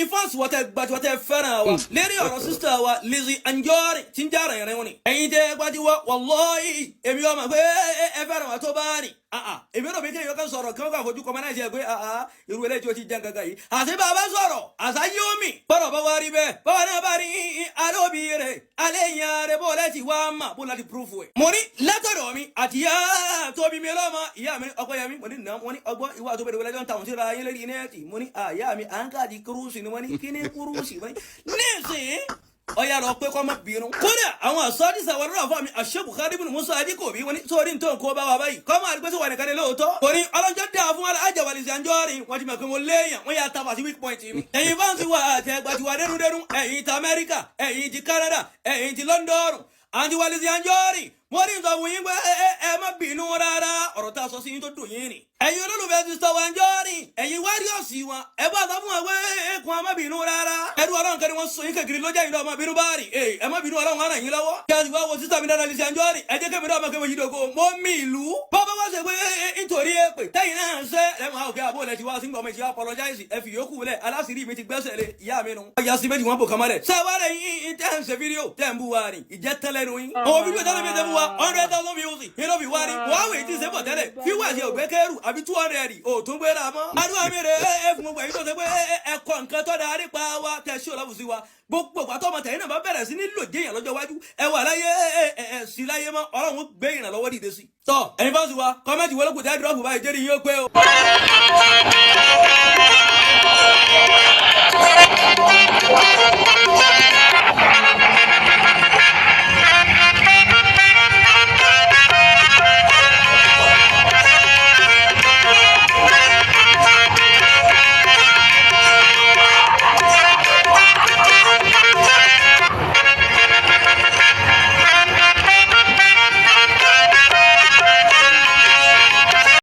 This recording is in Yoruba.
ẹ̀yin fans wọ́tẹ̀ fẹ́ràn wa lérí ọ̀rọ̀ sister wa Lizzy Anjorin tí ń jára ẹ̀rẹ́ wọn ni ẹ̀yin tẹ́ gbajúwọ́ wallahi èmi ọmọ pé ẹ fẹ́ràn wa tó bá ní èmi náà bí kí èèyàn kan sọ̀rọ̀ kí wọ́n kà fojú kọ́mọ́ náà ṣe pé irú eléyìí tí ó ti jẹ́ gangan yìí àti bàbá sọ̀rọ̀ àṣà yóò mì bọ́rọ̀ bá wá rí bẹ́ẹ̀ báwa náà bá rí alóbi rẹ̀ alẹ́ ìyá rẹ̀ bó láti wá mà bó láti púrúfù ẹ̀. mo ní látọ̀dọ̀ mi àti ìyá tóbi mi lọ́mọ ìyá mi ọkọ yẹn mi mo ní nà mo ní ọgbọ́n ìwà tó bẹ̀rẹ̀ wọlé jọ́n tàwọn síra ayé lórí nẹ́ẹ̀tì mo ní àyà mi à ń káàdì kúrúùsì ni mo ní kí ní kúrúùsì mo ní nísìnyí ọ̀yà lọ pé kọ́ mọ́ bínú. kódà àwọn àsọdísà wọn lọ́wọ́ fún mi àṣẹ́kù kárìbùnú musa adíkòbí wọn ní sórí ní tó ń kó bá wa báyìí kọ́ máa rí pé sọ wà nìkan ní lóòótọ́. kò ní ọlọ́jọ́ dáa fún alájà wa Lizzy Anjorin wọ́n ti mọ̀ pé mo léèyàn wọ́n yà tàbà sí weak point mi. ẹ̀yin fáǹsì wa àti ẹgbà tiwa dẹnudẹnu ẹ̀yin ti Amẹ́ríkà ẹ̀yin ti Canada ẹ̀yin ti London àti wa Lizzy Anjorin mo ní sọ fún yín pé ẹ má bínú rárá ọ̀rọ̀ tá a sọ sí yín tó dùn yín ni. ẹ̀yin olólùfẹ́ ti sọ Anjorin ẹ̀yin wárìọ̀sì wọn ẹ bá sọ fún wọn pé ẹkùn ẹ má bínú rárá. ẹrú ọlọ́run kan ni wọ́n sọ yín kékeré lọ́jà yìí lọ́ọ́ má bínú báàrì ẹ má bínú ọlọ́run ara yín lọ́wọ́. kí a sì wá wo sísá mi dáadáa Lizzy Anjorin ẹ jẹ́ kémi náà má kéwòn yìí dògo mo mi ìlú. bọ́bá wá ṣe pé nítorí èpè tẹ́yìn náà ṣe lẹ́mọ̀ àwọn òkè àbó lẹ ti wá sí gbọmọ ìṣe apologize ẹ fi yòókù lẹ aláṣìírí mi ti gbẹ́sẹ̀ lé ìyá mi nu. ọjà sí méjì wọn bò kàmá rẹ̀. sẹ́wárẹ̀ yín tẹ́ ń ṣe fídíò tẹ́ ń bú wa rìn ìjẹ́ tẹ́lẹ̀ nu yín. àwọn fídíò tẹ́lẹ̀ mi tẹ́ bú wa 100,000 views yìí ló fi wá rí wàá wèé tí ń sẹ́pọ̀ tẹ́lẹ̀ fíwà ṣe ògbẹ́kẹ́rù àbí 200 ò tún gbé ra mọ́. àdúrà mi rè é fún gbogbo ẹ̀yin tó ṣe pé ẹ̀kọ́ nǹkan tó dáa nípa wa tẹ̀ sí òlàbùsí wa gbogbo àtọ́ ọmọ tẹ̀yìn náà bá bẹ̀rẹ̀ sí ní lò jẹ́yàn lọ́jọ́ iwájú ẹ wà láyé ẹ sí láyé mọ́ ọlọ́run gbé ìrànlọ́wọ́ dìde sí. tọ́ ẹ̀yin fáwọn sí wa kọ́mẹ́ntì wọlé kò tẹ́ dúrọ́ọ̀fù báyìí jẹ́rìí yín ó pé o.